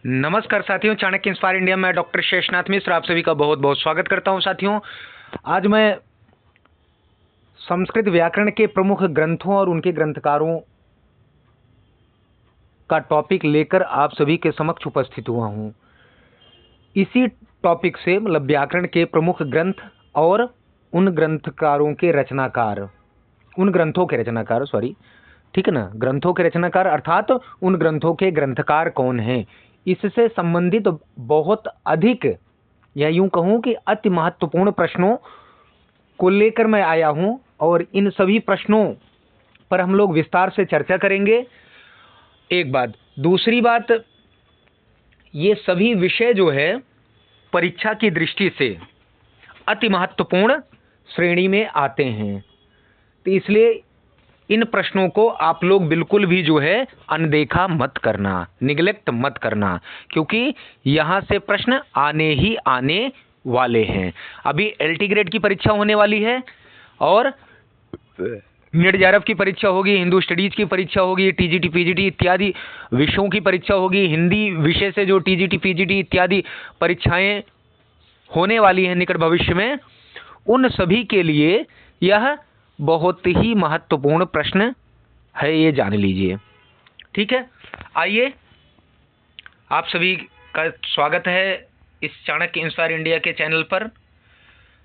नमस्कार साथियों, Chanakya inspire India में डॉक्टर शेषनाथ मिश्र आप सभी का बहुत बहुत स्वागत करता हूं। साथियों, आज मैं संस्कृत व्याकरण के प्रमुख ग्रंथों और उनके ग्रंथकारों का टॉपिक लेकर आप सभी के समक्ष उपस्थित हुआ हूं। इसी टॉपिक से मतलब व्याकरण के प्रमुख ग्रंथ और उन ग्रंथकारों के रचनाकार, उन ग्रंथों के रचनाकार, सॉरी, ठीक है ना, ग्रंथों के रचनाकार अर्थात उन ग्रंथों के ग्रंथकार कौन हैं, इससे संबंधित बहुत अधिक, या यूं कहूं कि अति महत्वपूर्ण प्रश्नों को लेकर मैं आया हूं और इन सभी प्रश्नों पर हम लोग विस्तार से चर्चा करेंगे। एक बात, दूसरी बात, ये सभी विषय जो है परीक्षा की दृष्टि से अति महत्वपूर्ण श्रेणी में आते हैं, तो इसलिए इन प्रश्नों को आप लोग बिल्कुल भी जो है अनदेखा मत करना, निगलेक्ट मत करना, क्योंकि यहां से प्रश्न आने ही आने वाले हैं। अभी एलटी ग्रेड की परीक्षा होने वाली है और नेट जेआरएफ की परीक्षा होगी, हिंदू स्टडीज की परीक्षा होगी, टीजीटी पीजीटी इत्यादि विषयों की परीक्षा होगी। हिंदी विषय से जो टीजीटी पीजीटी इत्यादि परीक्षाएं होने वाली हैं निकट भविष्य में, उन सभी के लिए यह बहुत ही महत्वपूर्ण प्रश्न है, ये जान लीजिए। ठीक है, आइए, आप सभी का स्वागत है इस चाणक्य इंस्पायर इंडिया के चैनल पर।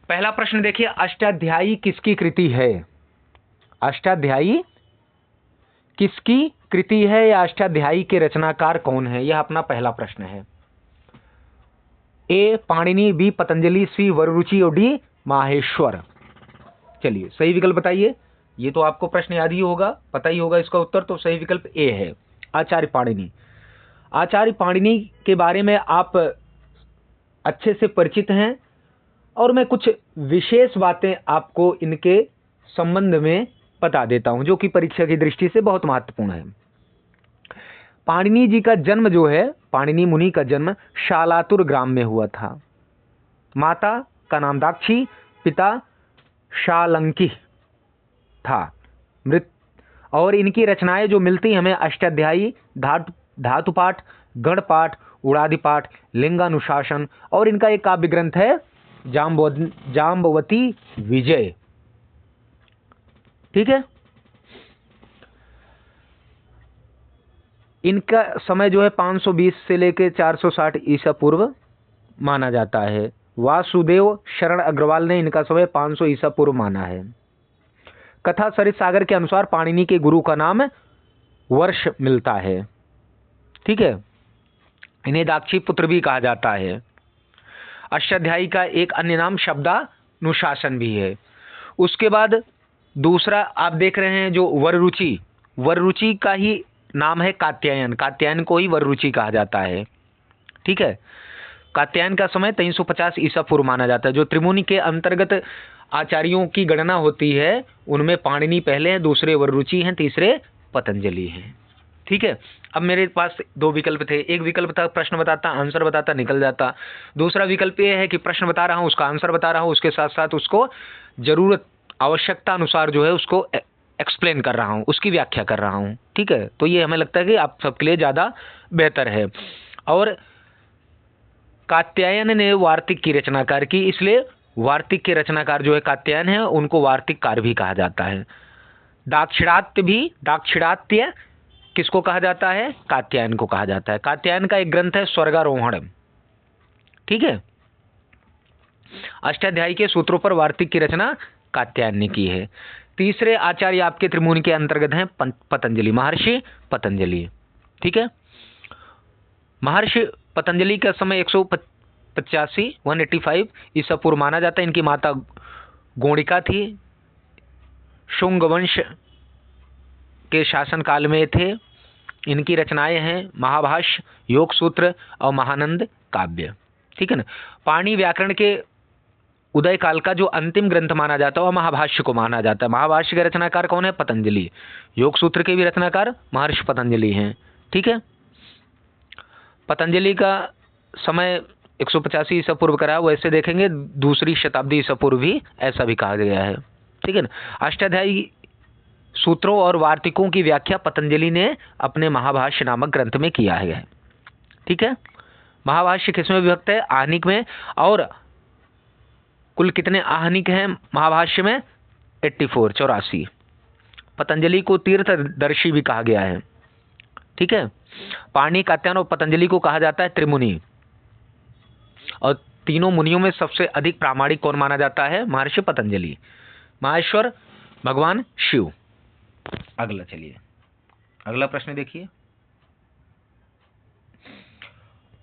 पहला प्रश्न देखिए, अष्टाध्यायी किसकी कृति है? अष्टाध्यायी किसकी कृति है या अष्टाध्यायी के रचनाकार कौन है, यह अपना पहला प्रश्न है। ए पाणिनि, बी पतंजलि, सी वररुचि और डी माहेश्वर। चलिए, सही विकल्प बताइए। ये तो आपको प्रश्न याद ही होगा, पता ही होगा इसका उत्तर, तो सही विकल्प ए है, आचार्य पाणिनि। आचार्य पाणिनि के बारे में आप अच्छे से परिचित हैं और मैं कुछ विशेष बातें आपको इनके संबंध में बता देता हूं, जो कि परीक्षा की दृष्टि से बहुत महत्वपूर्ण है। पाणिनि जी का जन्म जो है, पाणिनि मुनि का जन्म शालातुर ग्राम में हुआ था। माता का नाम दाक्षी, पिता शालंकी था। और इनकी रचनाएं जो मिलती हैं हमें, अष्टाध्यायी, धातुपाठ, गणपाठ, उड़ाधिपाठ, लिंगानुशासन, और इनका एक काव्य ग्रंथ है जाम्बवती विजय। ठीक है, इनका समय जो है 520 से लेकर 460 ईसा पूर्व माना जाता है। वासुदेव शरण अग्रवाल ने इनका समय 500 ईसा पूर्व माना है। कथा सरित सागर के अनुसार पाणिनि के गुरु का नाम वर्ष मिलता है। ठीक है, इन्हें दाक्षी पुत्र भी कहा जाता है। अष्टाध्यायी का एक अन्य नाम शब्दानुशासन भी है। उसके बाद दूसरा आप देख रहे हैं जो वररुचि, वररुचि का ही नाम है कात्यायन। कात्यायन को ही वररुचि कहा जाता है। ठीक है, कात्यायन का समय 350 ईसा पूर्व माना जाता है। जो त्रिमुनि के अंतर्गत आचार्यों की गणना होती है उनमें पाणिनि पहले हैं, दूसरे वररुचि हैं, तीसरे पतंजलि हैं। ठीक है, अब मेरे पास दो विकल्प थे। एक विकल्प था प्रश्न बताता, आंसर बताता, निकल जाता। दूसरा विकल्प ये है कि प्रश्न बता रहा हूं, उसका आंसर बता रहा हूं, उसके साथ साथ उसको जरूरत आवश्यकता अनुसार जो है उसको एक्सप्लेन कर रहा हूं, उसकी व्याख्या कर रहा हूं। ठीक है, तो ये हमें लगता है कि आप सबके लिए ज्यादा बेहतर है। और कात्यायन ने वार्तिक की रचनाकार की, इसलिए वार्तिक के रचनाकार जो है कात्यायन है, उनको वार्तिककार भी कहा जाता है। दाक्षिणात्य भी, दाक्षिणात्य किसको कहा जाता है? कात्यायन को कहा जाता है। कात्यायन का एक ग्रंथ है स्वर्गारोहण। ठीक है, अष्टाध्यायी के सूत्रों पर वार्तिक की रचना कात्यायन ने की है। तीसरे आचार्य आपके त्रिमुनि के अंतर्गत हैं पतंजलि, महर्षि पतंजलि। ठीक है, महर्षि पतंजलि का समय 185 ईसा पूर्व माना जाता है। इनकी माता गोणिका थी, शुंग वंश के शासनकाल में थे। इनकी रचनाएं हैं महाभाष्य, योग सूत्र और महानंद काव्य। ठीक है ना। पाणिनि व्याकरण के उदय काल का जो अंतिम ग्रंथ माना जाता है वह महाभाष्य को माना जाता है। महाभाष्य के रचनाकार कौन है? पतंजलि। योग सूत्र के भी रचनाकार महर्षि पतंजलि हैं। ठीक है, पतंजलि का समय 185 ईसा पूर्व करा, वैसे देखेंगे दूसरी शताब्दी ईसा पूर्व भी ऐसा भी कहा गया है। ठीक है ना। अष्टाध्यायी सूत्रों और वार्तिकों की व्याख्या पतंजलि ने अपने महाभाष्य नामक ग्रंथ में किया है। ठीक है। महाभाष्य किसमें विभक्त है? आहनिक में। और कुल कितने आहनिक हैं महाभाष्य में? 84, 84। पतंजलि को तीर्थदर्शी भी कहा गया है, ठीक है। पाणिनि, कात्यायन और पतंजलि को कहा जाता है त्रिमुनि। और तीनों मुनियों में सबसे अधिक प्रामाणिक कौन माना जाता है? महर्षि पतंजलि, माहेश्वर भगवान शिव। अगला चलिए, अगला प्रश्न देखिए।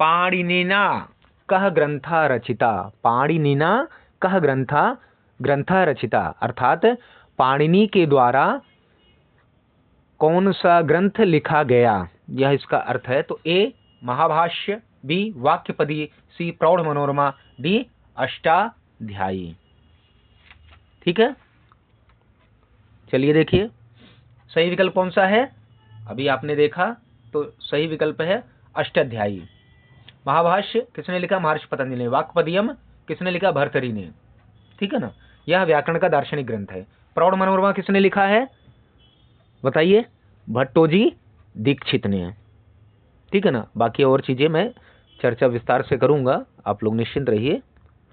पाणिनिना कह ग्रंथा रचिता? पाणिनिना कह ग्रंथा रचिता, अर्थात पाणिनि के द्वारा कौन सा ग्रंथ लिखा गया, यह इसका अर्थ है। तो ए महाभाष्य, बी वाक्यपदी, सी प्रौढ़ मनोरमा, डी अष्टाध्यायी। ठीक है, चलिए देखिए सही विकल्प कौन सा है। अभी आपने देखा तो सही विकल्प है अष्टाध्यायी। महाभाष्य किसने लिखा? महर्षि पतंजलि ने। वाक्पदियम किसने लिखा? भर्तृहरि ने। ठीक है ना, यह व्याकरण का दार्शनिक ग्रंथ है। प्रौढ़ मनोरमा किसने लिखा है बताइए? भट्टोजी दीक्षित ने। ठीक है ना, बाकी और चीजें मैं चर्चा विस्तार से करूंगा, आप लोग निश्चिंत रहिए।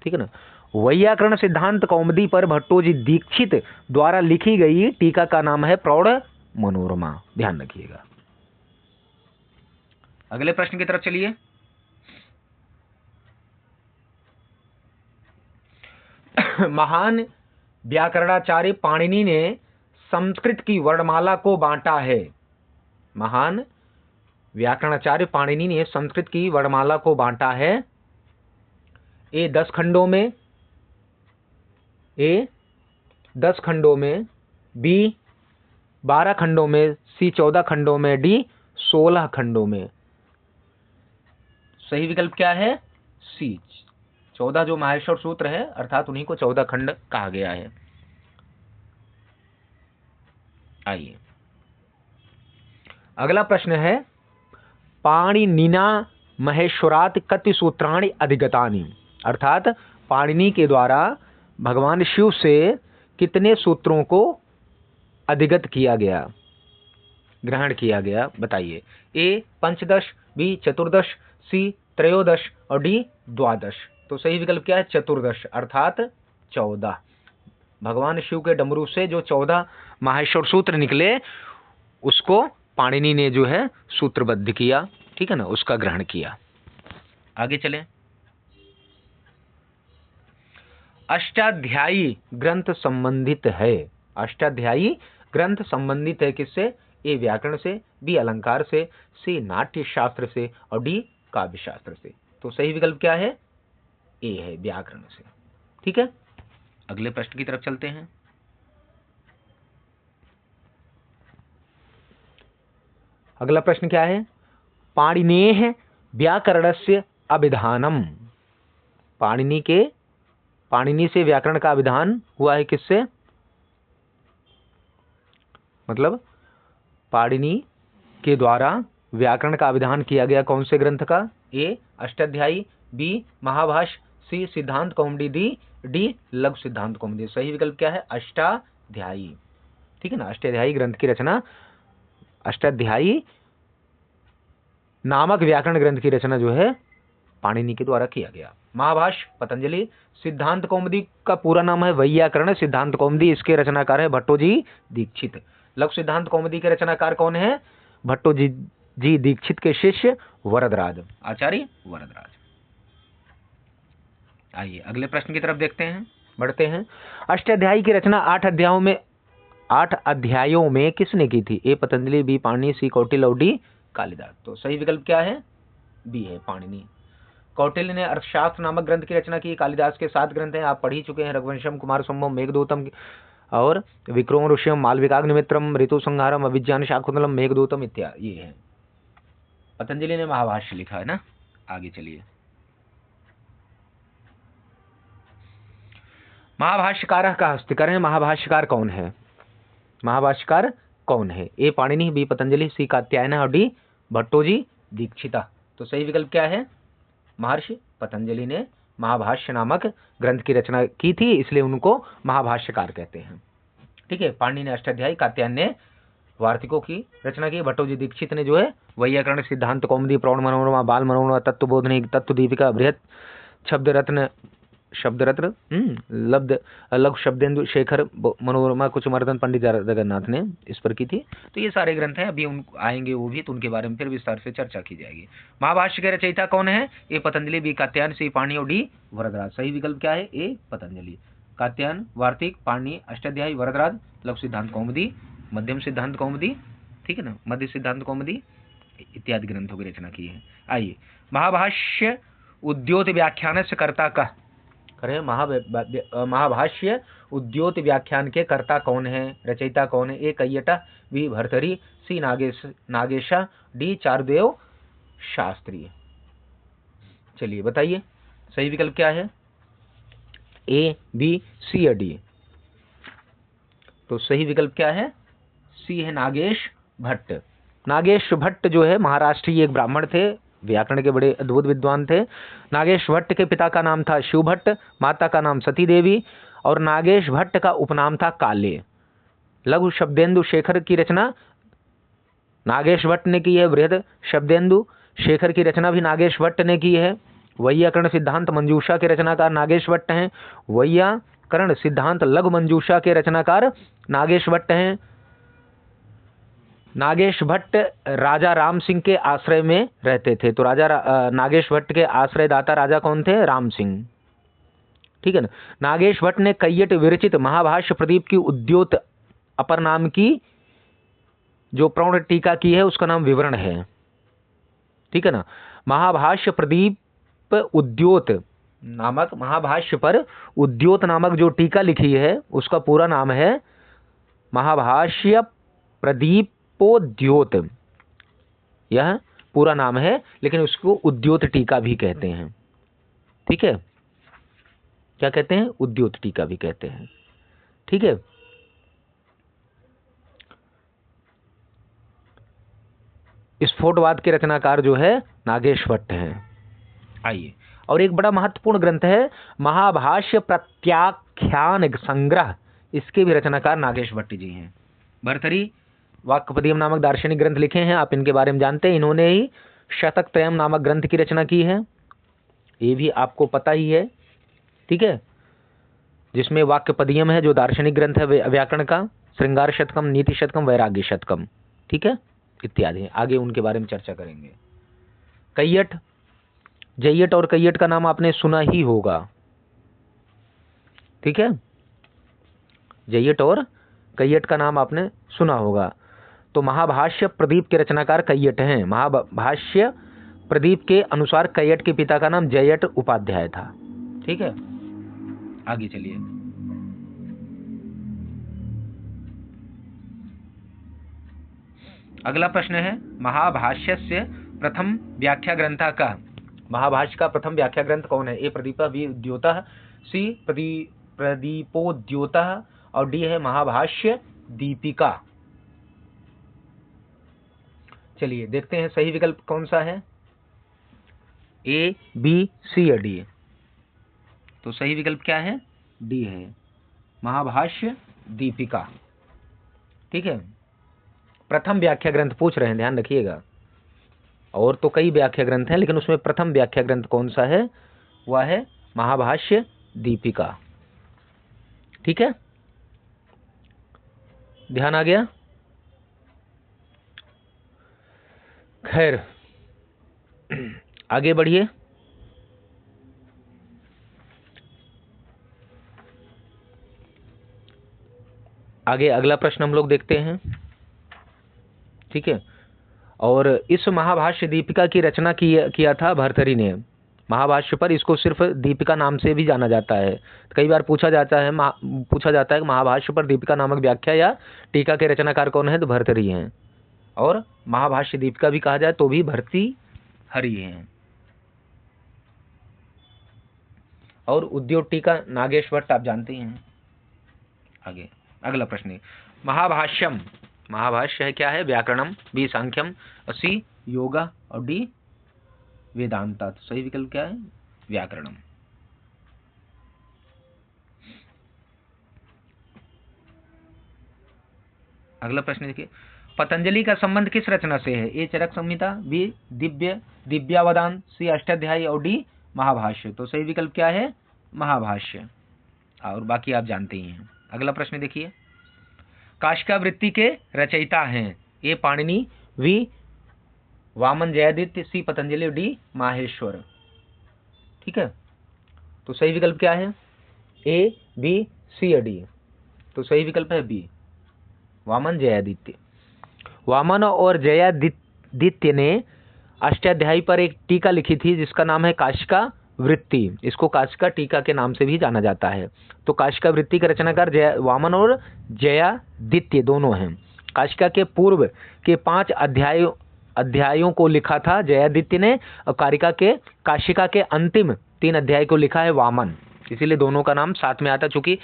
ठीक है ना। वैयाकरण सिद्धांत कौमुदी पर भट्टोजी दीक्षित द्वारा लिखी गई टीका का नाम है प्रौढ़ मनोरमा, ध्यान रखिएगा। अगले प्रश्न की तरफ चलिए। महान व्याकरणाचार्य पाणिनि ने संस्कृत की वर्णमाला को बांटा है। महान व्याकरणाचार्य पाणिनि ने संस्कृत की वर्णमाला को बांटा है। ए 10 खंडों में, ए 10 खंडों में, बी 12 खंडों में, सी 14 खंडों में, डी 16 खंडों में। सही विकल्प क्या है? सी 14 जो माहेश्वर सूत्र है, अर्थात उन्हीं को 14 खंड कहा गया है। आइए अगला प्रश्न है, पाणिनिना महेश्वरात् कति सूत्राणि अधिगतानि? अर्थात पाणिनि के द्वारा भगवान शिव से कितने सूत्रों को अधिगत किया गया, ग्रहण किया गया, बताइए। ए 15, बी 14, सी 13 और डी 12। तो सही विकल्प क्या है? 14, अर्थात 14। भगवान शिव के डमरू से जो 14 माहेश्वर सूत्र निकले उसको पाणिनि ने जो है सूत्रबद्ध किया। ठीक है ना, उसका ग्रहण किया। आगे चलें। अष्टाध्यायी ग्रंथ संबंधित है। अष्टाध्यायी ग्रंथ संबंधित है किससे? ए व्याकरण से, बी अलंकार से, सी नाट्य शास्त्र से और डी काव्य शास्त्र से। तो सही विकल्प क्या है? ए है, व्याकरण से। ठीक है, अगले प्रश्न की तरफ चलते हैं। अगला प्रश्न क्या है? पाणिनेः व्याकरणस्य अभिधानम। पाणिनि से व्याकरण का अभिधान हुआ है किससे? मतलब पाणिनि के द्वारा व्याकरण का अभिधान किया गया कौन से ग्रंथ का? ए अष्टाध्यायी, बी महाभाष्य, सी सिद्धांत कौमुदी, डी लघु सिद्धांत कौमुदी। सही विकल्प क्या है? अष्टाध्यायी। ठीक है ना, अष्टाध्यायी ग्रंथ की रचना, अष्टाध्यायी नामक व्याकरण ग्रंथ की रचना जो है पाणिनि के द्वारा किया गया। महाभाष्य पतंजलि, सिद्धांत कौमुदी का पूरा नाम है वैयाकरण सिद्धांत कौमुदी, इसके रचनाकार है भट्टोजी दीक्षित। लघु सिद्धांत कौमुदी के रचनाकार कौन है? भट्टोजी दीक्षित के शिष्य वरदराज, आचार्य वरदराज। आइए अगले प्रश्न की तरफ देखते हैं, बढ़ते हैं। अष्टाध्यायी की रचना 8 अध्यायों में किसने की थी? ए पतंजलि, बी पाणिनि, सी कौटिल्य और डी कालिदास। तो सही विकल्प क्या है? बी है, पाणिनि। कौटिल्य ने अर्थशास्त्र नामक ग्रंथ की रचना की। कालिदास के 7 ग्रंथ हैं, आप पढ़ ही चुके हैं। रघुवंशम, कुमार संभवम, मेघदूतम और विक्रम ऋषियम, मालविकाग्निमित्रम, ऋतु संहारम, अभिज्ञान शाकुंतलम, मेघदूतम इत्यादि ये है। पतंजलि ने महाभाष्य लिखा है ना। आगे चलिए। महाभाष्यकार का हस्तिकर है। महाभाष्यकार कौन है? महाभाष्यकार कौन है? ए पाणिनि, बी पतंजलि, सी कात्यायन और डी भट्टोजी दीक्षिता। तो सही विकल्प क्या है? महर्षि पतंजलि ने महाभाष्य नामक ग्रंथ की रचना की थी, इसलिए उनको महाभाष्यकार कहते हैं। ठीक है, पाणिनि ने अष्टाध्यायी, कात्यायन ने वार्तिकों की रचना की। भट्टोजी दीक्षित ने जो है वैयाकरण, सिद्धांत कौमुदी, प्रौढ़ मनोरमा, बाल मनोरमा, तत्वबोधनी, तत्व दीपिका, बृहत शब्द रत्न, लघु शब्देंदु शेखर मनोरमा, कुछ मर्दन, पंडित जगन्नाथ ने इस पर की थी। तो ये सारे ग्रंथ हैं, अभी उन आएंगे वो भी, तो उनके बारे में फिर विस्तार से चर्चा की जाएगी। महाभाष्य के रचयिता कौन है? ए पतंजलि, बी कात्यायन, सी पाणि और डी वरदराज। सही विकल्प क्या है? ए पतंजलि। कात्यायन वार्तिक, पाणि अष्टाध्यायी, वरदराज लघु सिद्धांत कौमुदी, मध्यम सिद्धांत कौमुदी, ठीक है ना, मध्य सिद्धांत कौमुदी इत्यादि ग्रंथों की रचना की है। आइए, महाभाष्य उद्योत व्याख्यान से कर्ता का करें। महाभाष्य उद्योत व्याख्यान के कर्ता कौन है, रचयिता कौन है? ए कैयटा, बी भर्तरी, सी नागेशा, डी चारुदेव शास्त्री। चलिए बताइए सही विकल्प क्या है? ए, बी, सी या डी? तो सही विकल्प क्या है? सी है, नागेश भट्ट। नागेश भट्ट जो है महाराष्ट्रीय एक ब्राह्मण थे, व्याकरण के बड़े अद्भुत विद्वान थे। नागेश भट्ट के पिता का नाम था शिव भट्ट, माता का नाम सती देवी, और नागेश भट्ट का उपनाम था काले। लघु शब्देंदु शेखर की रचना नागेश भट्ट ने की है। बृहद शब्देंदु शेखर की रचना भी नागेश भट्ट ने की है। वैयाकरण सिद्धांत मंजूषा के रचनाकार नागेश भट्ट हैं। वैयाकरण सिद्धांत लघु मंजूषा के रचनाकार नागेश भट्ट हैं। नागेश भट्ट राजा राम सिंह के आश्रय में रहते थे। तो नागेश भट्ट के आश्रयदाता राजा कौन थे? राम सिंह, ठीक है ना। नागेश भट्ट ने कैयट विरचित महाभाष्य प्रदीप की उद्योत अपर नाम की जो प्रौढ़ टीका की है उसका नाम विवरण है, ठीक है ना। महाभाष्य प्रदीप उद्योत नामक, महाभाष्य पर उद्योत नामक जो टीका लिखी है उसका पूरा नाम है महाभाष्य प्रदीपोद्योत। यह पूरा नाम है, लेकिन उसको उद्योत टीका भी कहते हैं, ठीक है। क्या कहते हैं? उद्योत टीका भी कहते हैं, ठीक है। स्फोटवाद के रचनाकार जो है नागेश भट्ट हैं। आइए, और एक बड़ा महत्वपूर्ण ग्रंथ है महाभाष्य प्रत्याख्यान संग्रह, इसके भी रचनाकार नागेश भट्ट जी हैं। भर्तरी वाक्यपदीयम नामक दार्शनिक ग्रंथ लिखे हैं, आप इनके बारे में जानते हैं। इन्होंने ही शतक त्रयम नामक ग्रंथ की रचना की है, ये भी आपको पता ही है, ठीक है। जिसमें वाक्यपदीयम है जो दार्शनिक ग्रंथ है व्याकरण का, श्रृंगार शतकम, नीति शतकम, वैराग्य शतकम, ठीक है, इत्यादि। आगे उनके बारे में चर्चा करेंगे। कैयट, जैयट और कैयट का नाम आपने सुना ही होगा, ठीक है। जैयट और कैयट का नाम आपने सुना होगा। तो महाभाष्य प्रदीप के रचनाकार कैयट हैं। महाभाष्य प्रदीप के अनुसार कैयट के पिता का नाम जैयट उपाध्याय था, ठीक है। आगे चलिए, अगला प्रश्न है महाभाष्य से प्रथम व्याख्या ग्रंथा का। महाभाष्य का प्रथम व्याख्या ग्रंथ कौन है? ए प्रदीप, बी उद्योतः, सी प्रदीपोद्योतः, और डी है महाभाष्य दीपिका। चलिए देखते हैं सही विकल्प कौन सा है, ए, बी, सी या डी? तो सही विकल्प क्या है? डी है, महाभाष्य दीपिका, ठीक है। प्रथम व्याख्या ग्रंथ पूछ रहे हैं, ध्यान रखिएगा। और तो कई व्याख्या ग्रंथ हैं, लेकिन उसमें प्रथम व्याख्या ग्रंथ कौन सा है? वह है महाभाष्य दीपिका, ठीक है। ध्यान आ गया? खैर, आगे बढ़िए। आगे अगला प्रश्न हम लोग देखते हैं, ठीक है। और इस महाभाष्य दीपिका की रचना किया था भर्तरी ने। महाभाष्य पर इसको सिर्फ दीपिका नाम से भी जाना जाता है। कई बार पूछा जाता है कि महाभाष्य पर दीपिका नामक व्याख्या या टीका के रचनाकार कौन है? तो भर्तरी हैं। और महाभाष्य दीपिका भी कहा जाए तो भी भर्तृहरि हैं। और उद्योग टीका नागेश भट्ट आप जानते हैं। आगे अगला प्रश्न है महाभाष्यम, महाभाष्य है क्या है? व्याकरणम, बी सांख्यम, सी योगा, और डी वेदांता। तो सही विकल्प क्या है? व्याकरणम। अगला प्रश्न देखिए, पतंजलि का संबंध किस रचना से है? ए चरक संहिता, बी दिव्यावदान, सी अष्टाध्यायी और डी महाभाष्य। तो सही विकल्प क्या है? महाभाष्य। और बाकी आप जानते ही हैं। अगला प्रश्न देखिए, काशिकावृत्ति के रचयिता हैं? ए पाणिनि, बी वामन जयादित्य, सी पतंजलि और डी माहेश्वर। ठीक है, तो सही विकल्प क्या है? ए, बी, सी या डी। तो सही विकल्प है बी, वामन जयादित्य। वामन और जयादित्य ने अष्टाध्यायी पर एक टीका लिखी थी जिसका नाम है काशिका वृत्ति। इसको काशिका टीका के नाम से भी जाना जाता है। तो काशिका वृत्ति के रचनाकार वामन और जयादित्य दोनों हैं। काशिका के पूर्व के 5 अध्यायों को लिखा था जयादित्य ने, और काशिका के अंतिम 3 अध्याय को लिखा है वामन। इसीलिए दोनों का नाम साथ में आता। चूंकि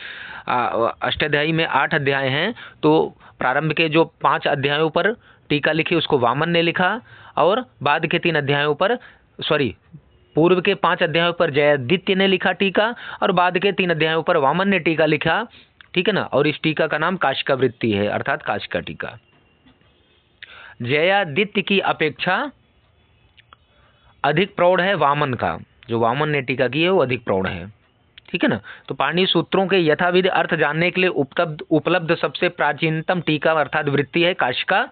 अष्टाध्यायी में 8 अध्याय हैं, तो प्रारंभ के जो 5 अध्यायों पर टीका लिखी उसको वामन ने लिखा, और बाद के 3 अध्यायों पर पूर्व के 5 अध्यायों पर जयादित्य ने लिखा टीका, और बाद के 3 अध्यायों पर वामन ने टीका लिखा। ठीक है ना, और इस टीका का नाम काशिका वृत्ति है, अर्थात काशिका टीका। जयादित्य की अपेक्षा अधिक प्रौढ़ है वामन का, जो वामन ने टीका की है वो अधिक प्रौढ़ है। ठीक है ना, तो पाणिनि सूत्रों के यथाविधि अर्थ जानने के लिए उपलब्ध सबसे प्राचीनतम टीका अर्थात वृत्ति है काशिका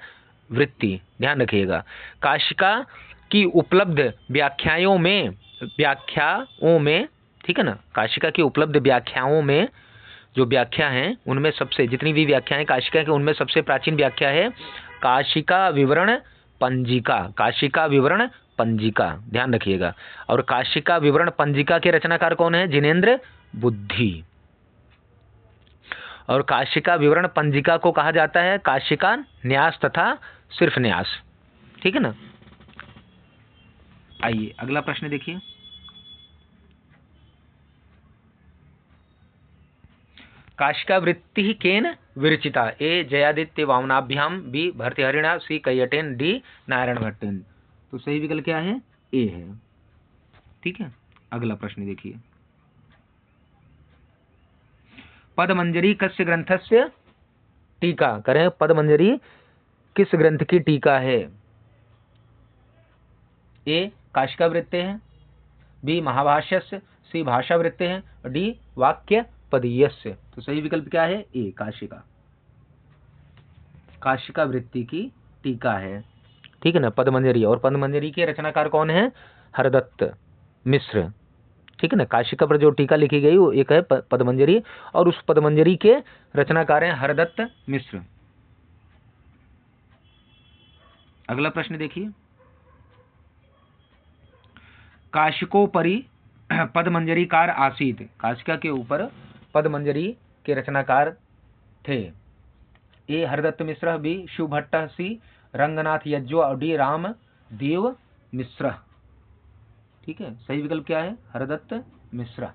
वृत्ति। ध्यान रखिएगा, काशिका की उपलब्ध व्याख्याओं में ठीक है ना, काशिका की उपलब्ध व्याख्याओं में जो व्याख्या हैं उनमें सबसे, जितनी भी व्याख्याएं काशिका की उनमें सबसे प्राचीन व्याख्या है काशिका विवरण पंजिका। काशिका विवरण पंजिका, ध्यान रखिएगा। और काशिका विवरण पंजिका के रचनाकार कौन है? जिनेंद्र बुद्धि। और काशिका विवरण पंजिका को कहा जाता है काशिका न्यास तथा सिर्फ न्यास। ठीक है ना। आइए अगला प्रश्न देखिए, काशिका वृत्ति केन विरचिता? ए जयादित्य वामनाभ्याम, बी भर्तृहरिणा, सी कैयटेन, डी नारायण भट्टेन। तो सही विकल्प क्या है? ए है। ठीक है, अगला प्रश्न देखिए, पदमंजरी कस्य ग्रंथस्य टीका? करें, पदमंजरी किस ग्रंथ की टीका है? ए काशिका वृत्ति है, बी महाभाष्यस्य, सी भाषा वृत्ति है, डी वाक्य पदीयस्य। तो सही विकल्प क्या है? ए काशिका वृत्ति की टीका है। ठीक है ना, पदमंजरी। और पदमंजरी के रचनाकार कौन है? हरदत्त मिश्र। ठीक है ना, काशिका पर जो टीका लिखी गई वो एक है पदमंजरी, और उस पदमंजरी के रचनाकार हैं हरदत्त मिश्र। अगला प्रश्न देखिए, काशिकोपरि पदमंजरीकार आसीत? काशिका के ऊपर पदमंजरी के रचनाकार थे? ए हरदत्त मिश्र, बी शिव भट्ट, सी रंगनाथ यज्वा और डी राम देव मिश्र। ठीक है, सही विकल्प क्या है? हरदत्त मिश्र।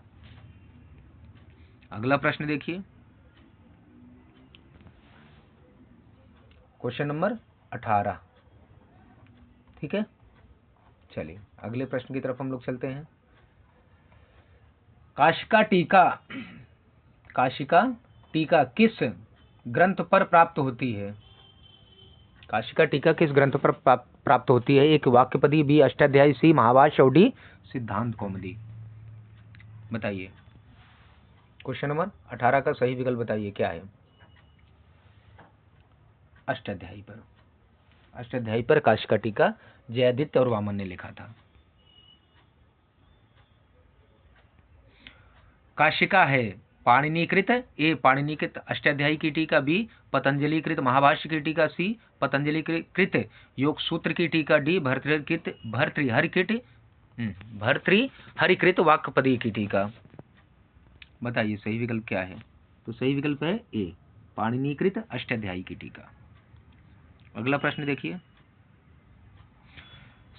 अगला प्रश्न देखिए, क्वेश्चन नंबर 18। ठीक है, चलिए अगले प्रश्न की तरफ हम लोग चलते हैं। काशिका टीका किस ग्रंथ पर प्राप्त होती है? काशिका टीका किस ग्रंथ पर प्राप्त होती है? एक वाक्यपदी, बी अष्टाध्यायी, सी महाभाष्य और डी सिद्धांत कौमुदी। बताइए, क्वेश्चन नंबर 18 का सही विकल्प बताइए क्या है? अष्टाध्यायी पर। अष्टाध्यायी पर काशिका टीका जयादित्य और वामन ने लिखा था। काशिका है पाणिनीकृत, ए पाणिनीकृत अष्टाध्यायी की टीका, बी पतंजलिकृत महाभाष्य की टीका, सी पतंजलिकृत योग सूत्र की टीका, डी भर्तृहरिकृत वाक्यपदी की टीका। बताइए सही विकल्प क्या है? तो सही विकल्प है ए पाणिनीकृत अष्टाध्यायी की टीका। अगला प्रश्न देखिए,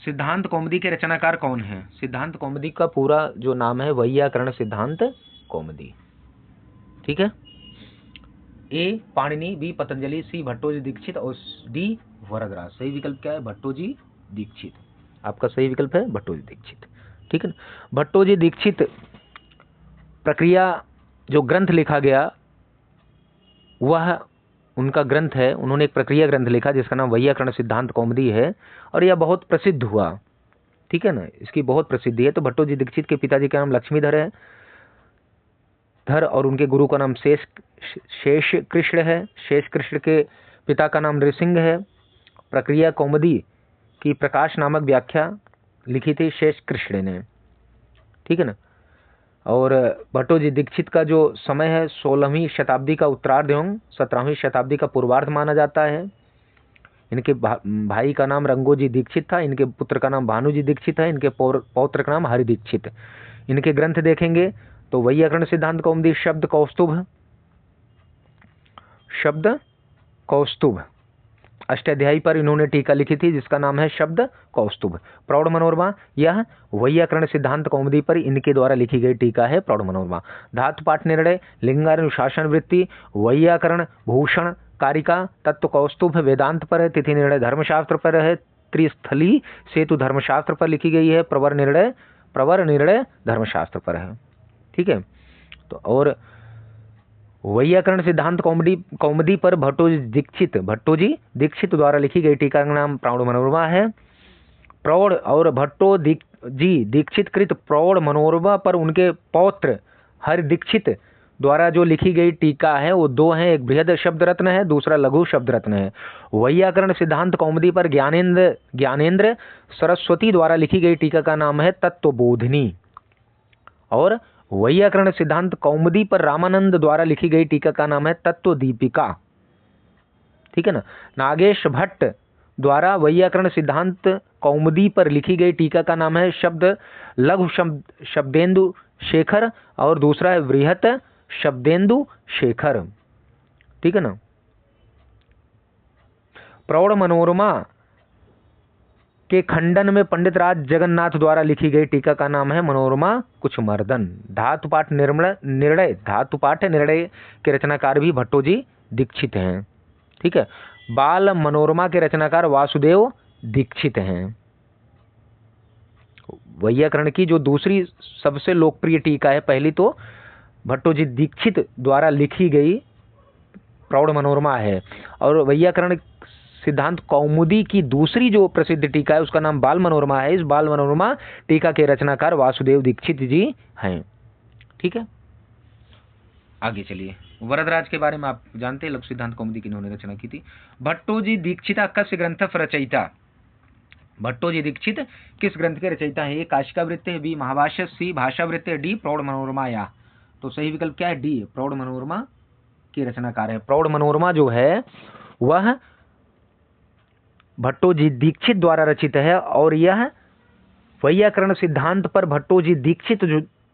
सिद्धांत कौमुदी के रचनाकार कौन है? सिद्धांत कौमुदी का पूरा जो नाम है वैयाकरण सिद्धांत कौमुदी। ठीक है, ए पाणिनि, बी पतंजलि, सी भट्टोजी दीक्षित और डी वरदराज। सही विकल्प क्या है? भट्टोजी दीक्षित। आपका सही विकल्प है भट्टोजी दीक्षित। ठीक है, भट्टोजी दीक्षित प्रक्रिया जो ग्रंथ लिखा गया वह उनका ग्रंथ है, उन्होंने एक प्रक्रिया ग्रंथ लिखा जिसका नाम वैयाकरण सिद्धांत कौमुदी है, और यह बहुत प्रसिद्ध हुआ। ठीक है ना, इसकी बहुत प्रसिद्धि है। तो भट्टोजी दीक्षित के पिताजी का नाम लक्ष्मीधर है, धर, और उनके गुरु का नाम शेष कृष्ण है। शेष कृष्ण के पिता का नाम नृसिंह है। प्रक्रिया कौमुदी की प्रकाश नामक व्याख्या लिखी थी शेष कृष्ण ने। ठीक है ना। और भट्टोजी दीक्षित का जो समय है 16वीं शताब्दी का उत्तरार्ध एवं 17वीं शताब्दी का पूर्वार्ध माना जाता है। इनके भाई का नाम रंगोजी दीक्षित था, इनके पुत्र का नाम भानुजी दीक्षित है, इनके पौत्र का नाम हरि दीक्षित। इनके ग्रंथ देखेंगे तो वैयाकरण सिद्धांत कौमुदी, शब्द कौस्तुभ अष्टाध्यायी पर इन्होंने टीका लिखी थी जिसका नाम है शब्द कौस्तुभ। प्रौढ़ मनोरमा, यह वैयाकरण सिद्धांत कौमुदी पर इनके द्वारा लिखी गई टीका है प्रौढ़ मनोरमा। धातु पाठ निर्णय, लिंगानुशासन वृत्ति, वैयाकरण भूषण कारिका, तत्व कौस्तुभ वेदांत पर है, तिथि निर्णय धर्मशास्त्र पर है, त्रिस्थली सेतु धर्मशास्त्र पर लिखी गई है, प्रवर निर्णय धर्मशास्त्र पर है। ठीक है। तो और वैयाकरण सिद्धांत कौमुदी पर भट्टोजी दीक्षित द्वारा लिखी गई टीका का नाम प्रौढ़ मनोरमा है। प्रौढ़ और भट्टोजी दीक्षित कृत प्रौढ़ मनोरमा पर उनके पौत्र हरि दीक्षित द्वारा जो लिखी गई टीका है वो दो हैं, एक बृहद शब्द रत्न है, दूसरा लघु शब्द रत्न है। वैयाकरण सिद्धांत कौमुदी पर ज्ञानेंद्र सरस्वती द्वारा लिखी गई टीका का नाम है तत्वबोधिनी, और वैयाकरण सिद्धांत कौमुदी पर रामानंद द्वारा लिखी गई टीका का नाम है तत्व दीपिका। ठीक है ना। नागेश भट्ट द्वारा वैयाकरण सिद्धांत कौमुदी पर लिखी गई टीका का नाम है लघु शब्देंदु शेखर, और दूसरा है बृहत शब्देंदु शेखर। ठीक है ना। प्रौढ़ मनोरमा के खंडन में पंडित राज जगन्नाथ द्वारा लिखी गई टीका का नाम है मनोरमा कुचमर्दन। धातुपाठ निर्णय के रचनाकार भी भट्टोजी दीक्षित हैं। ठीक है। बाल मनोरमा के रचनाकार वासुदेव दीक्षित हैं। वैयाकरण की जो दूसरी सबसे लोकप्रिय टीका है, पहली तो भट्टोजी दीक्षित द्वारा लिखी गई प्रौढ़ मनोरमा है, और वैयाकरण सिद्धांत कौमुदी की दूसरी जो प्रसिद्ध टीका है उसका नाम बाल मनोरमा है। इस बाल मनोरमा टीका के रचनाकार वासुदेव दीक्षित जी हैं। ठीक है। आगे चलिए, वरदराज के बारे में आप जानते हैं, लघु सिद्धांत कौमुदी की इन्होंने रचना की थी। भट्टोजी दीक्षिता कस्य ग्रंथ रचयिता। भट्टोजी दीक्षित किस ग्रंथ के रचयिता है? ए काशिकावृत्ति है, बी महाभाष्य, सी भाषावृत्ति, डी प्रौढ़ मनोरमा। या तो सही विकल्प क्या है? डी प्रौढ़ मनोरमा की रचनाकार है। प्रौढ़ मनोरमा जो है वह भट्टोजी दीक्षित द्वारा रचित है, और यह वैयाकरण सिद्धांत पर भट्टोजी दीक्षित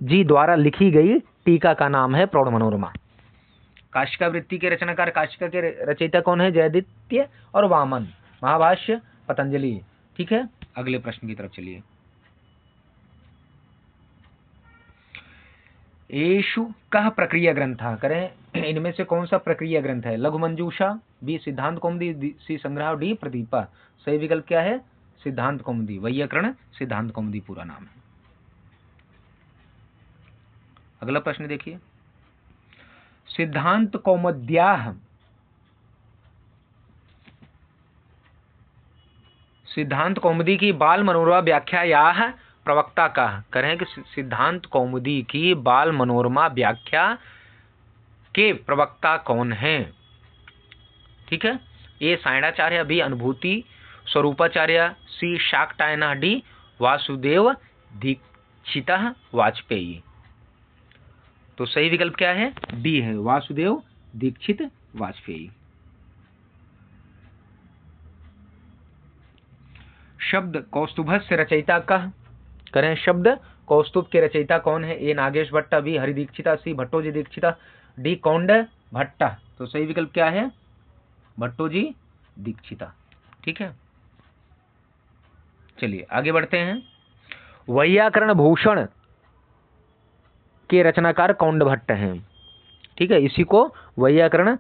जी द्वारा लिखी गई टीका का नाम है प्रौढ़ मनोरमा। काशिकावृत्ति के रचनाकार, काशिका के रचयिता कौन है? जयदित्य और वामन। महाभाष्य पतंजलि। ठीक है। अगले प्रश्न की तरफ चलिए। एषु कः प्रक्रिया ग्रंथः, करें इनमें से कौन सा प्रक्रिया ग्रंथ है? लघु मंजूषा, बी सिद्धांत कौमुदी, सी संग्रह, डी प्रदीपा। सही विकल्प क्या है? सिद्धांत कौमुदी। वैयाकरण सिद्धांत कौमुदी पूरा नाम है। अगला प्रश्न देखिए। सिद्धांत कौमुद्याः सिद्धांत कौमुदी की बाल मनोरमा व्याख्यायाः प्रवक्ता का, करें कि सिद्धांत कौमुदी की बाल मनोरमा व्याख्या के प्रवक्ता कौन हैं? ठीक है। ए सायणाचार्य, बी अनुभूति स्वरूपाचार्य, सी शाकटायनः, डी वासुदेव दीक्षितः वाजपेयी। तो सही विकल्प क्या है? डी है, वासुदेव दीक्षित वाजपेयी। शब्द कौस्तुभस्य रचयिता कः, करें शब्द कौस्तुभ के रचयिता कौन है? ए नागेश भट्ट, बी हरि दीक्षिता, सी भट्टोजी दीक्षिता, डी कौंड भट्ट। तो सही विकल्प क्या है? भट्टोजी दीक्षिता। ठीक है। चलिए आगे बढ़ते हैं। वैयाकरण भूषण के रचनाकार कौंड भट्ट हैं। ठीक है। इसी को वैयाकरण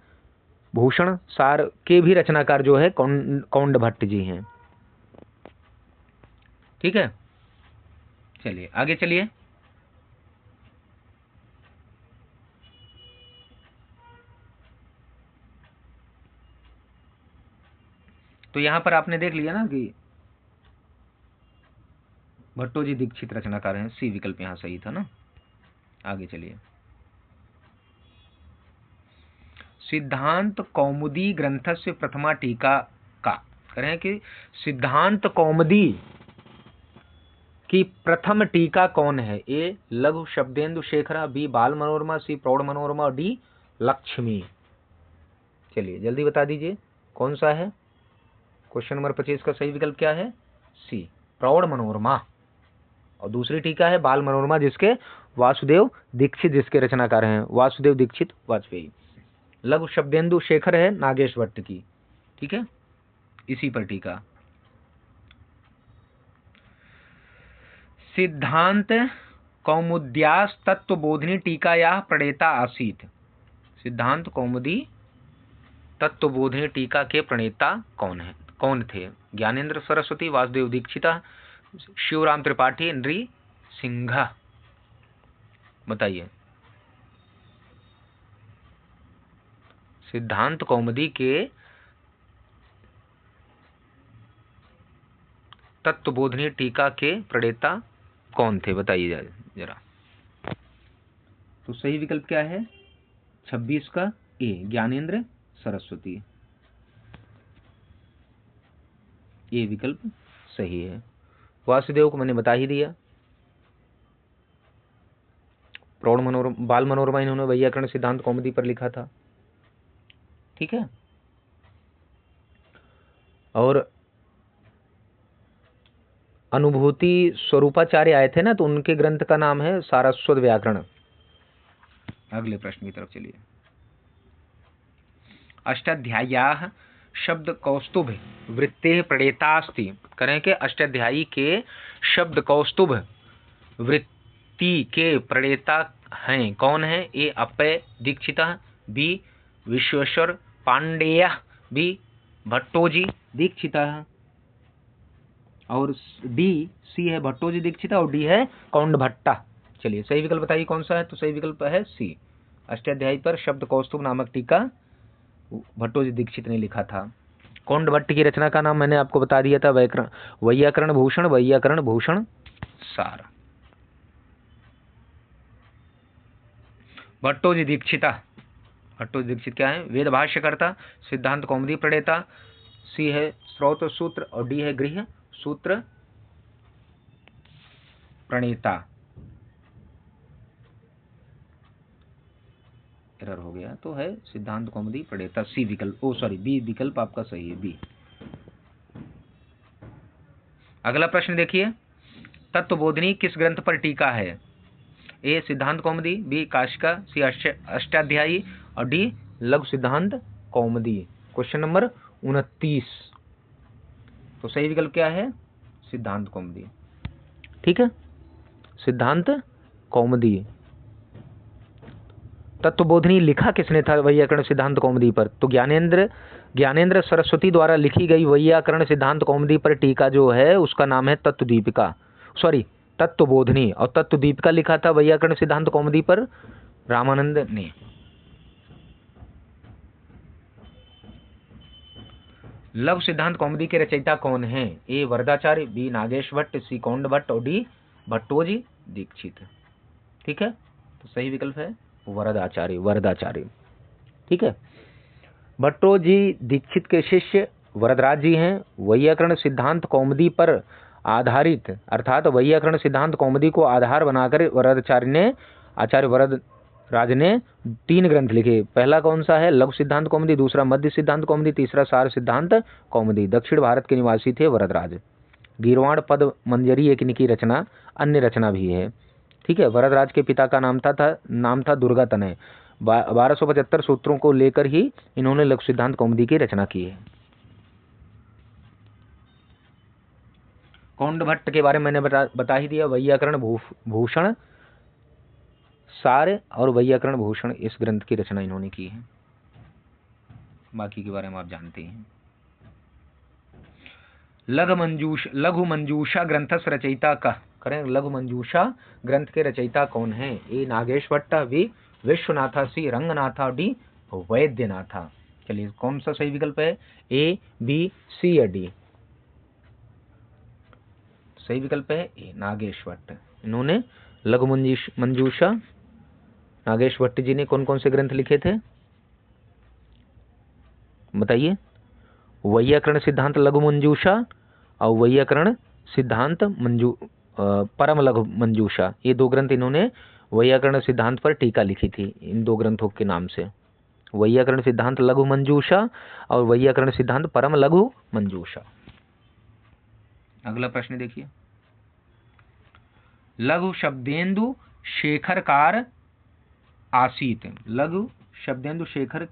भूषण सार के भी रचनाकार जो है कौंड भट्ट जी हैं। ठीक है। चलिए आगे चलिए। तो यहाँ पर आपने देख लिया ना कि भट्टोजी दीक्षित रचनाकार हैं, सी विकल्प यहाँ सही था ना। आगे चलिए। सिद्धांत कौमुदी ग्रंथस्य प्रथमा टीका का, करें कि सिद्धांत कौमुदी की प्रथम टीका कौन है? ए लघु शब्देंदु शेखरा, बी बाल मनोरमा, सी प्रौढ़ मनोरमा, डी लक्ष्मी। चलिए जल्दी बता दीजिए कौन सा है। क्वेश्चन नंबर 25 का सही विकल्प क्या है? सी प्रौढ़ मनोरमा। और दूसरी टीका है बाल मनोरमा, जिसके वासुदेव दीक्षित जिसके रचनाकार हैं वासुदेव दीक्षित वाजपेयी। लघु शब्देंदु शेखर है नागेश भट्ट की, ठीक है, इसी पर टीका। सिद्धांत कौमुद्यास तत्वबोधिनी टीकायाः प्रणेता आसीत्। सिद्धांत कौमुदी तत्वबोधिनी टीका के प्रणेता कौन थे? ज्ञानेंद्र सरस्वती, वासुदेव दीक्षिता, शिवराम त्रिपाठी, नृ सिंह। बताइए। सिद्धांत कौमुदी के तत्वबोधिनी टीका के प्रणेता कौन थे? बताइए जरा। तो सही विकल्प क्या है? 26 का ए ज्ञानेंद्र सरस्वती। ये विकल्प सही है। वासुदेव को मैंने बता ही दिया। प्रौढ़ मनोरमा बाल मनोरमा इन्होंने वैयाकरण सिद्धांत कौमुदी पर लिखा था, ठीक है। और अनुभूति स्वरूपाचार्य आए थे ना, तो उनके ग्रंथ का नाम है सारस्वत व्याकरण। अगले प्रश्न की तरफ चलिए। अष्टाध्याय्याः शब्द कौस्तुभ वृत्तेः प्रणेतास्ति। करें कि अष्टाध्यायी के शब्द कौस्तुभ वृत्ति के प्रणेता हैं कौन है? ए अप्पय दीक्षितः, बी विश्वेश्वर पांडेय, बी भट्टोजी दीक्षितः, और डी सी है भट्टोजी दीक्षिता, और डी है कौंड भट्टा। चलिए सही विकल्प बताइए कौन सा है। तो सही विकल्प है सी अष्टाध्यायी पर शब्द कौस्तुभ नामक टीका भट्टोजी दीक्षित ने लिखा था। कौंड भट्ट की रचना का नाम मैंने आपको बता दिया था, वैयाकरण भूषण, वैयाकरण भूषण सार। भट्टोजी दीक्षिता, भट्टोजी दीक्षित क्या है? वेद भाष्यकर्ता, सिद्धांत कौमुदी प्रणेता, सी है स्रोत सूत्र, और डी है गृह सूत्र प्रणेता। एरर हो गया, तो है सिद्धांत कौमुदी प्रणेता, सी विकल्प, बी विकल्प आपका सही है, बी। अगला प्रश्न देखिए। तत्वबोधिनी किस ग्रंथ पर टीका है? ए सिद्धांत कौमुदी, बी काशिका, सी अष्टाध्यायी, और डी लघु सिद्धांत कौमुदी। Question number 29। तो सही विकल्प क्या है? सिद्धांत कौमुदी, ठीक है, सिद्धांत कौमुदी। तत्वबोधिनी लिखा किसने था वैयाकरण सिद्धांत कौमुदी पर? तो ज्ञानेंद्र सरस्वती द्वारा लिखी गई वैयाकरण सिद्धांत कौमुदी पर टीका जो है उसका नाम है तत्वबोधिनी, और तत्वदीपिका लिखा था वैयाकरण सिद्धांत कौमुदी पर रामानंद ने। लघु सिद्धांत कौमुदी के रचयिता कौन हैं? ए वरदाचार्य, बी नागेश भट्ट, सी कौंड भट्ट, और डी भट्टोजी दीक्षित। ठीक है, तो सही विकल्प है वरदाचार्य। ठीक है, भट्टोजी दीक्षित के शिष्य वरदराज जी हैं। वैयाकरण सिद्धांत कौमुदी पर आधारित अर्थात वैयाकरण सिद्धांत कौमुदी को आधार बनाकर आचार्य वरदराज ने 3 ग्रंथ लिखे। पहला कौन सा है? लघु सिद्धांत कौमुदी, दूसरा मध्य सिद्धांत कौमुदी, तीसरा सार सिद्धांत कौमुदी। दक्षिण भारत के निवासी थे वरदराज। गीरवाण पद मंजरी एक इनकी रचना, अन्य रचना भी है। ठीक है, वरदराज के पिता का नाम था दुर्गा तनय। 1275 सूत्रों को लेकर ही इन्होंने लघु सिद्धांत कौमुदी की रचना की है। कौंड भट्ट के बारे में मैंने बता ही दिया। वैयाकरण भूषण सार और वैयाकरण भूषण इस ग्रंथ की रचना इन्होंने की है। बाकी के बारे में आप जानते हैं। लघु मंजूषा ग्रंथस रचयिता का करें। लघु मंजूषा ग्रंथ के रचयिता कौन है? ए नागेश भट्ट, बी विश्वनाथा, सी रंगनाथा, डी वैद्यनाथा। चलिए कौन सा सही विकल्प है, ए, बी, सी या डी? सही विकल्प है ए, नागेश भट्ट। इन्होंने लघु मंजूषा, नागेश भट्ट जी ने कौन कौन से ग्रंथ लिखे थे बताइए? वैयाकरण सिद्धांत लघु मंजूषा और वैयाकरण सिद्धांत परम लघु मंजूषा, ये दो ग्रंथ इन्होंने वैयाकरण सिद्धांत पर टीका लिखी थी, इन दो ग्रंथों के नाम से, वैयाकरण सिद्धांत लघु मंजूषा और वैयाकरण सिद्धांत परम लघु मंजूषा। अगला प्रश्न देखिए, लघु शब्देन्दु शेखरकार आसीत। लघु शब्देन्दु शेखर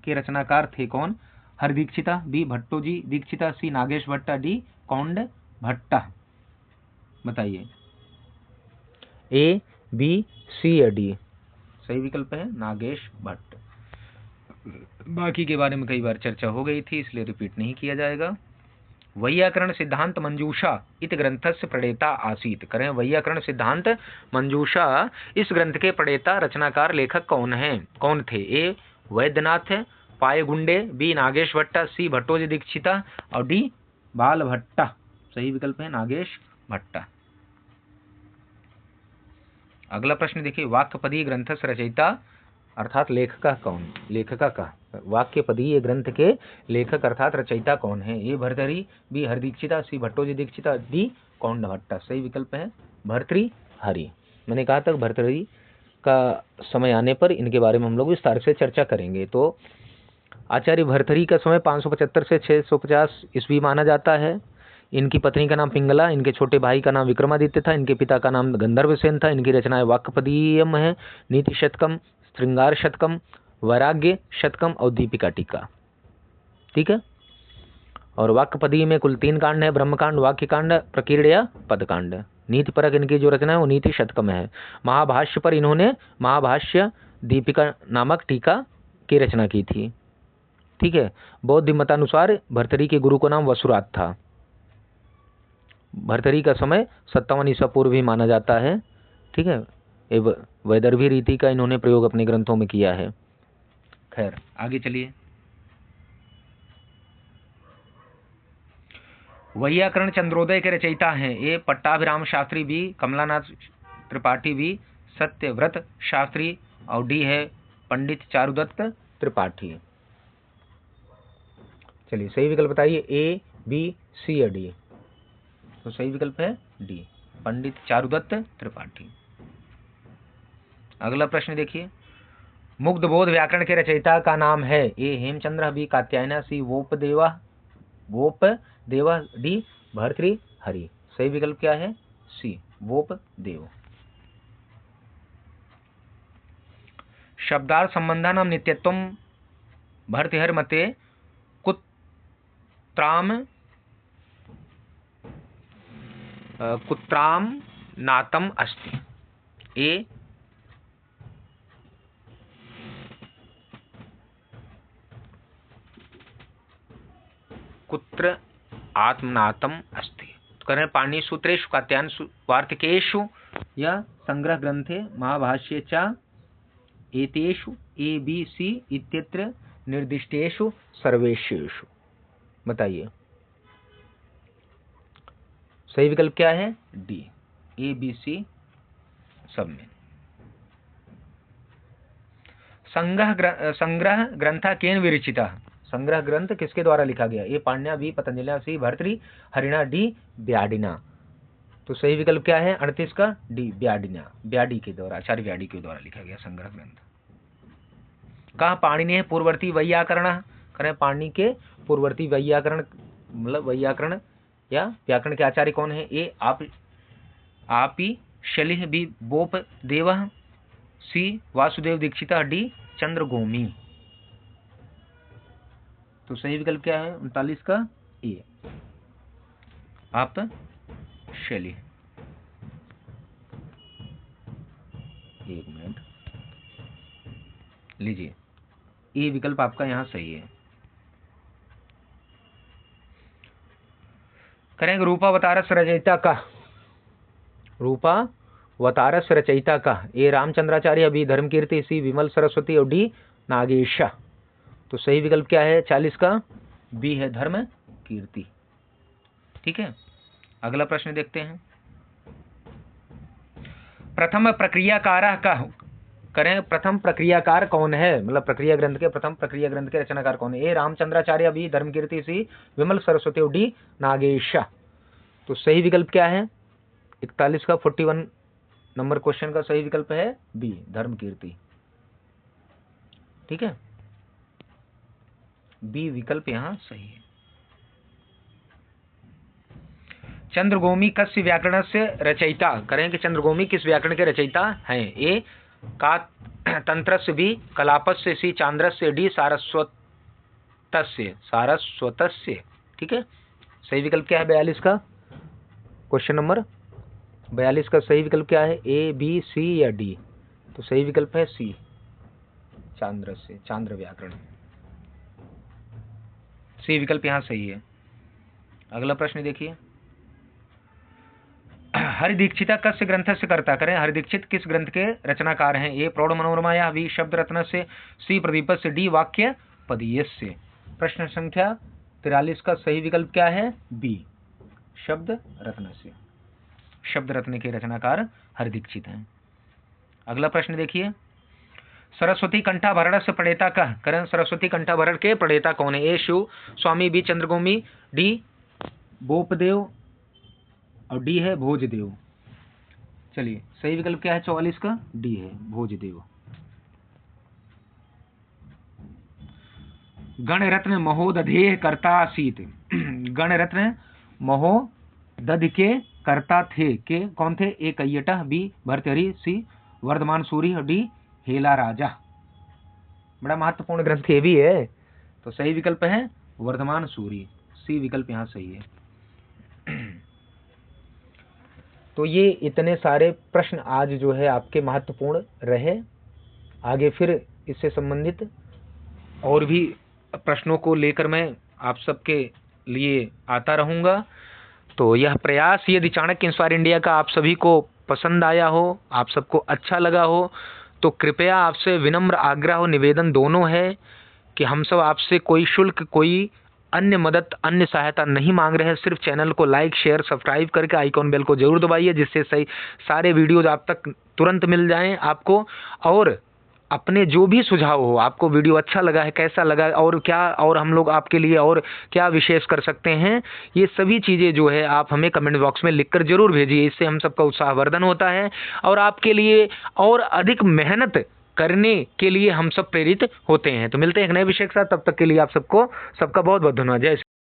के रचनाकार थे कौन? हरदीक्षिता, बी भट्टोजी दीक्षिता, सी नागेश भट्टा, डी कौंड भट्टा। बताइए ए, बी, सी या डी? सही विकल्प है नागेश भट्ट। बाकी के बारे में कई बार चर्चा हो गई थी, इसलिए रिपीट नहीं किया जाएगा। वैयाकरण सिद्धांत मंजूषा इत ग्रंथस्य प्रणेता आसीत। करें वैयाकरण सिद्धांत मंजूषा, इस ग्रंथ के प्रणेता रचनाकार लेखक कौन थे? ए वैद्यनाथ पायगुंडे, बी नागेश भट्टा, सी भट्टोजी दीक्षिता और डी बाल भट्टा। सही विकल्प है नागेश भट्टा। अगला प्रश्न देखिए, वाक्यपदीय ग्रंथस्य रचयिता अर्थात लेखका कौन? लेखका का वाक्यपदीय ग्रंथ के लेखक अर्थात रचयिता कौन है? ए भर्तृहरि, बी हरदीक्षिता, सी भट्टोजी दीक्षिता, डी कौंड भट्टा। सही विकल्प है भर्तृहरि। मैंने कहा था भर्तृहरि का समय आने पर इनके बारे में हम लोग विस्तार से चर्चा करेंगे। तो आचार्य भर्तृहरि का समय 575 से 650 ईस्वी माना जाता है। इनकी पत्नी का नाम पिंगला, इनके छोटे भाई का नाम विक्रमादित्य था, इनके पिता का नाम गंधर्वसेन था। इनकी रचनाएं वाक्यपदीयम है, नीति शतकम, श्रृंगार शतकम, वैराग्य शतकम और दीपिका टीका। ठीक है। और वाक्यपदीय में कुल 3 कांड है, ब्रह्मकांड, वाक्यकांड, प्रकीर्णया, पदकांड। नीति परक इनकी जो रचना है वो नीति शतकम है। महाभाष्य पर इन्होंने महाभाष्य दीपिका नामक टीका की रचना की थी। ठीक है। बौद्ध मतानुसार भर्तृहरि के गुरु का नाम वसुरात था। भर्तृहरि का समय 57 ईसा पूर्व भी माना जाता है। ठीक है। वैदर्भी रीति का इन्होंने प्रयोग अपने ग्रंथों में किया है। खैर आगे चलिए, वैयाकरण चंद्रोदय के रचयिता हैं ए पट्टाभिराम शास्त्री, बी कमलानाथ त्रिपाठी, बी सत्यव्रत शास्त्री और डी है पंडित चारुदत्त त्रिपाठी। चलिए सही विकल्प बताइए, ए, बी, सी या डी? तो सही विकल्प है डी, पंडित चारुदत्त त्रिपाठी। अगला प्रश्न देखिए, मुग्धबोध व्याकरण के रचयिता का नाम है ए हेमचंद्र, बी कात्यायना, सी वोपदेवा, डी भर्तृहरि। सही विकल्प क्या है? सी वोपदेव। शब्दार्थ संबंधानां नित्यत्वं भर्तृहरि मते कुत्राम नातम अस्ति। ए कुत्र आत्मनातम अस्ति। तो करें पाणिनि सूत्रेषु कात्यायन वार्तिकेषु या संग्रह ग्रंथे महाभाष्ये च एतेषु ए, बी, सी इत्यत्र निर्दिष्टेषु सर्वेषु। बताइए सही विकल्प क्या है? डी, ए, बी, सी सब में। संग्रह ग्रंथा केन विरचिता। संग्रह ग्रंथ किसके द्वारा लिखा गया? ए पाणिन्या, बी पतंजलि, सी भर्तृहरिणा, डी ब्याडिना। तो सही विकल्प क्या है 38 का? डी ब्याडिना, ब्याडी के द्वारा, आचार्य ब्याडी के द्वारा लिखा गया संग्रह ग्रंथ। कहा पाणिनि पूर्ववर्ती वैयाकरण। करें पाणिनि के पूर्ववर्ती वैयाकरण मतलब वैयाकरण या व्याकरण के आचार्य कौन है? ए आपी शलिह, बी बोप देव, सी वासुदेव दीक्षिता, डी चंद्रगोमी। तो सही विकल्प क्या है 39 का? ए आप शैली। एक मिनट लीजिए, ए विकल्प आपका यहां सही है। करेंगे रूपावतारस रचयिता का। रूपावतारस रचयिता का ए रामचंद्राचार्य, बी धर्मकीर्ति, सी विमल सरस्वती और डी नागेशा। तो सही विकल्प क्या है 40 का? बी है, धर्म कीर्ति। ठीक है, अगला प्रश्न देखते हैं। प्रथम प्रक्रियाकार का करें, प्रथम प्रक्रियाकार कौन है, मतलब प्रक्रिया ग्रंथ के प्रथम प्रक्रिया ग्रंथ के रचनाकार कौन है? ए रामचंद्राचार्य, बी धर्मकीर्ति, सी विमल सरस्वती, डी नागेश। तो सही विकल्प क्या है 41 का 41 नंबर क्वेश्चन का सही विकल्प है बी धर्मकीर्ति। ठीक है, बी विकल्प यहां सही है। चंद्रगोमी कस्य व्याकरण से रचयिता करें कि चंद्रगोमी किस व्याकरण के रचयिता हैं? ए का तंत्रस्य, बी कलापस्य, सी चांद्रस्य, डी सारस्वतस्य। ठीक है, सही विकल्प क्या है 42 का? क्वेश्चन नंबर 42 का सही विकल्प क्या है? ए, बी, सी या डी? तो सही विकल्प है सी चांद्रस्य, चांद्र व्याकरण। सी विकल्प यहां सही है। अगला प्रश्न देखिए। हरिदीक्षिता कस्य ग्रंथ से कर्ता करें, हरिदीक्षित किस ग्रंथ के रचनाकार हैं? ए प्रौढ़ मनोरमा या बी शब्द रत्न से, सी प्रदीप से, डी वाक्य पदीय से। प्रश्न संख्या 43 का सही विकल्प क्या है? बी शब्द रत्न से। शब्द रत्न के रचनाकार हरिदीक्षित हैं। अगला प्रश्न देखिए। सरस्वती कंठाभरण से प्रणेता कह करें, सरस्वती कंठाभरण के प्रणेता कौन है? ए शिव स्वामी, बी चंद्रगोमी, डी बोपदेव और डी है भोजदेव। चलिए, सही विकल्प क्या है 44 का? डी है भोजदेव। गणरत्न महोदधेय कर्ता आसीत, गणरत्न महोदध के कर्ता थे के कौन थे? ए कैयटः, बी भर्तृहरि, सी वर्धमान सूरी और डी हेला राजा। बड़ा महत्वपूर्ण ग्रंथ ये भी है। तो सही विकल्प है वर्धमान सूरी, सी विकल्प यहां सही है। तो ये इतने सारे प्रश्न आज जो है आपके महत्वपूर्ण रहे। आगे फिर इससे संबंधित और भी प्रश्नों को लेकर मैं आप सबके लिए आता रहूँगा। तो यह प्रयास यदि चाणक्य इंस्पायर इंडिया का आप सभी को पसंद आया हो, आप सबको अच्छा लगा हो, तो कृपया आपसे विनम्र आग्रह और निवेदन दोनों है कि हम सब आपसे कोई शुल्क, कोई अन्य मदद, अन्य सहायता नहीं मांग रहे हैं। सिर्फ चैनल को लाइक, शेयर, सब्सक्राइब करके आइकॉन बेल को जरूर दबाइए, जिससे सही सारे वीडियोज आप तक तुरंत मिल जाएं आपको। और अपने जो भी सुझाव हो, आपको वीडियो अच्छा लगा है, कैसा लगा, और क्या और हम लोग आपके लिए और क्या विशेष कर सकते हैं, ये सभी चीज़ें जो है आप हमें कमेंट बॉक्स में लिखकर जरूर भेजिए। इससे हम सबका उत्साहवर्धन होता है और आपके लिए और अधिक मेहनत करने के लिए हम सब प्रेरित होते हैं। तो मिलते हैं एक नए विषय के साथ, तब तक के लिए आप सबका बहुत बहुत धन्यवाद। जय